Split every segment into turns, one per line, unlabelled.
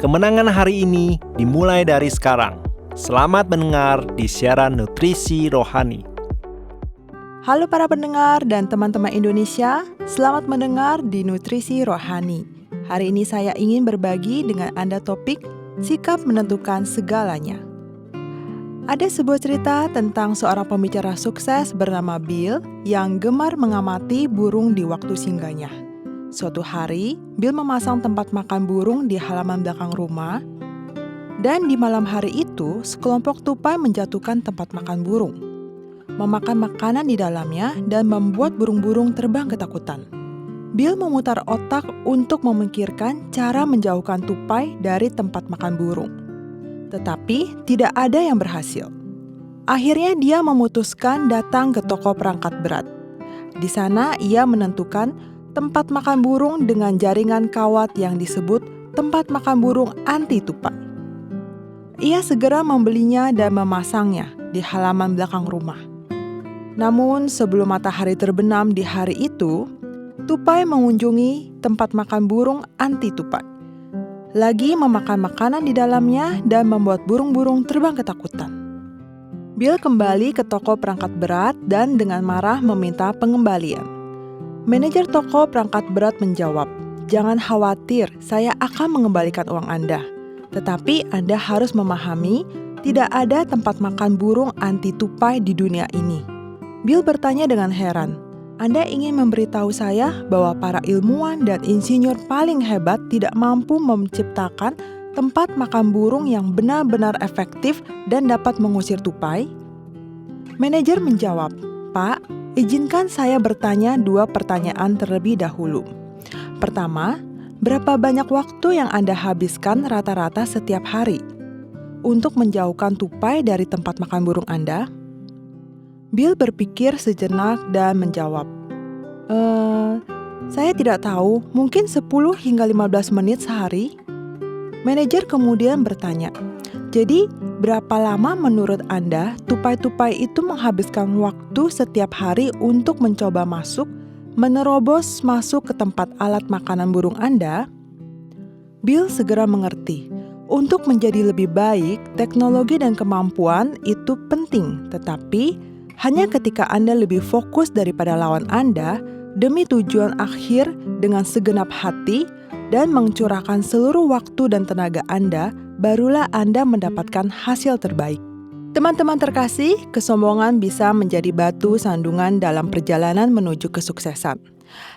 Kemenangan hari ini dimulai dari sekarang. Selamat mendengar di siaran Nutrisi Rohani.
Halo para pendengar dan teman-teman Indonesia, selamat mendengar di Nutrisi Rohani. Hari ini saya ingin berbagi dengan Anda topik sikap menentukan segalanya. Ada sebuah cerita tentang seorang pembicara sukses bernama Bill yang gemar mengamati burung di waktu singgahnya. Suatu hari, Bill memasang tempat makan burung di halaman belakang rumah, dan di malam hari itu, sekelompok tupai menjatuhkan tempat makan burung, memakan makanan di dalamnya dan membuat burung-burung terbang ketakutan. Bill memutar otak untuk memikirkan cara menjauhkan tupai dari tempat makan burung. Tetapi tidak ada yang berhasil. Akhirnya dia memutuskan datang ke toko perangkat berat. Di sana ia menentukan tempat makan burung dengan jaringan kawat yang disebut tempat makan burung anti tupai. Ia segera membelinya dan memasangnya di halaman belakang rumah. Namun sebelum matahari terbenam di hari itu, tupai mengunjungi tempat makan burung anti tupai, lagi memakan makanan di dalamnya dan membuat burung-burung terbang ketakutan. Bill kembali ke toko perangkat berat dan dengan marah meminta pengembalian. Manajer toko perangkat berat menjawab, "Jangan khawatir, saya akan mengembalikan uang Anda. Tetapi Anda harus memahami, tidak ada tempat makan burung anti tupai di dunia ini." Bill bertanya dengan heran, "Anda ingin memberitahu saya bahwa para ilmuwan dan insinyur paling hebat tidak mampu menciptakan tempat makan burung yang benar-benar efektif dan dapat mengusir tupai?" Manajer menjawab, "Pak, izinkan saya bertanya 2 pertanyaan terlebih dahulu. Pertama, berapa banyak waktu yang Anda habiskan rata-rata setiap hari untuk menjauhkan tupai dari tempat makan burung Anda?" Bill berpikir sejenak dan menjawab, Saya tidak tahu, mungkin 10 hingga 15 menit sehari." Manajer kemudian bertanya, "Jadi, berapa lama menurut Anda tupai-tupai itu menghabiskan waktu setiap hari untuk mencoba menerobos masuk ke tempat alat makanan burung Anda?" Bill segera mengerti. Untuk menjadi lebih baik, teknologi dan kemampuan itu penting, tetapi hanya ketika Anda lebih fokus daripada lawan Anda demi tujuan akhir dengan segenap hati dan mencurahkan seluruh waktu dan tenaga Anda, barulah Anda mendapatkan hasil terbaik. Teman-teman terkasih, kesombongan bisa menjadi batu sandungan dalam perjalanan menuju kesuksesan.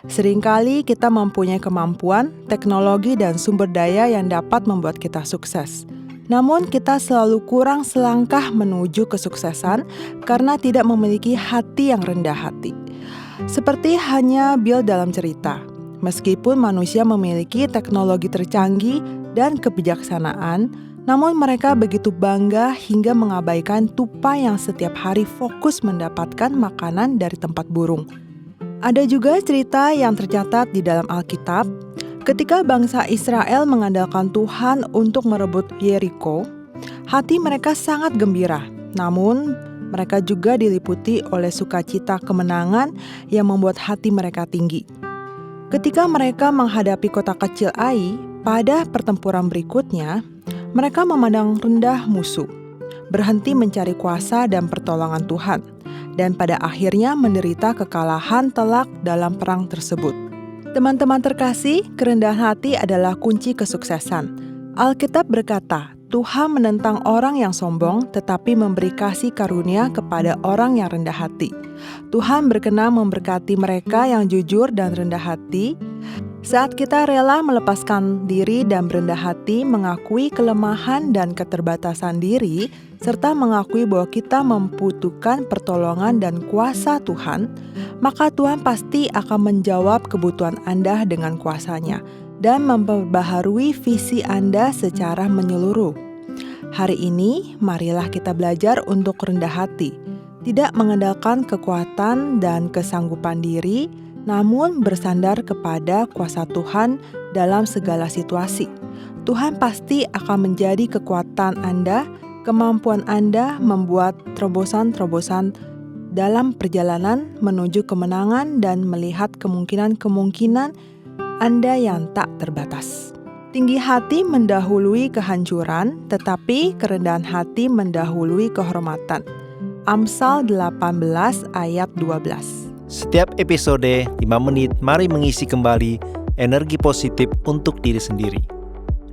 Seringkali kita mempunyai kemampuan, teknologi, dan sumber daya yang dapat membuat kita sukses. Namun kita selalu kurang selangkah menuju kesuksesan karena tidak memiliki hati yang rendah hati. Seperti hanya Bill dalam cerita, meskipun manusia memiliki teknologi tercanggih dan kebijaksanaan, namun mereka begitu bangga hingga mengabaikan tupai yang setiap hari fokus mendapatkan makanan dari tempat burung. Ada juga cerita yang tercatat di dalam Alkitab. Ketika bangsa Israel mengandalkan Tuhan untuk merebut Yeriko, hati mereka sangat gembira. Namun, mereka juga diliputi oleh sukacita kemenangan yang membuat hati mereka tinggi. Ketika mereka menghadapi kota kecil Ai, pada pertempuran berikutnya, mereka memandang rendah musuh, berhenti mencari kuasa dan pertolongan Tuhan, dan pada akhirnya menderita kekalahan telak dalam perang tersebut. Teman-teman terkasih, kerendahan hati adalah kunci kesuksesan. Alkitab berkata, Tuhan menentang orang yang sombong tetapi memberi kasih karunia kepada orang yang rendah hati. Tuhan berkenan memberkati mereka yang jujur dan rendah hati. Saat kita rela melepaskan diri dan berendah hati, mengakui kelemahan dan keterbatasan diri, serta mengakui bahwa kita membutuhkan pertolongan dan kuasa Tuhan, maka Tuhan pasti akan menjawab kebutuhan Anda dengan kuasa-Nya dan memperbaharui visi Anda secara menyeluruh. Hari ini, marilah kita belajar untuk rendah hati, tidak mengandalkan kekuatan dan kesanggupan diri, namun bersandar kepada kuasa Tuhan dalam segala situasi. Tuhan pasti akan menjadi kekuatan Anda, kemampuan Anda membuat terobosan-terobosan dalam perjalanan menuju kemenangan dan melihat kemungkinan-kemungkinan Anda yang tak terbatas. Tinggi hati mendahului kehancuran, tetapi kerendahan hati mendahului kehormatan. Amsal 18 ayat 12.
Setiap episode 5 menit, mari mengisi kembali energi positif untuk diri sendiri.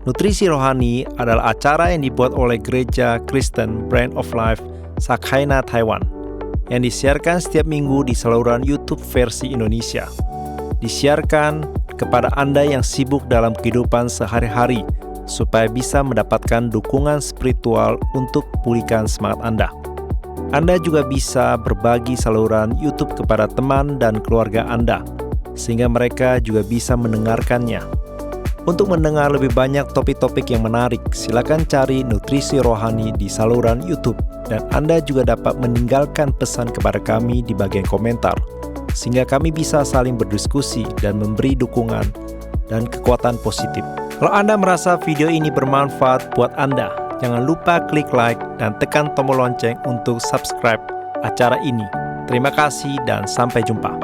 Nutrisi Rohani adalah acara yang dibuat oleh Gereja Kristen Brand of Life Sakhaina Taiwan, yang disiarkan setiap minggu di saluran YouTube versi Indonesia. Disiarkan kepada Anda yang sibuk dalam kehidupan sehari-hari, supaya bisa mendapatkan dukungan spiritual untuk pulihkan semangat Anda. Anda juga bisa berbagi saluran YouTube kepada teman dan keluarga Anda, sehingga mereka juga bisa mendengarkannya. Untuk mendengar lebih banyak topik-topik yang menarik, silakan cari Nutrisi Rohani di saluran YouTube, dan Anda juga dapat meninggalkan pesan kepada kami di bagian komentar, sehingga kami bisa saling berdiskusi dan memberi dukungan dan kekuatan positif. Kalau Anda merasa video ini bermanfaat buat Anda, jangan lupa klik like dan tekan tombol lonceng untuk subscribe acara ini. Terima kasih dan sampai jumpa.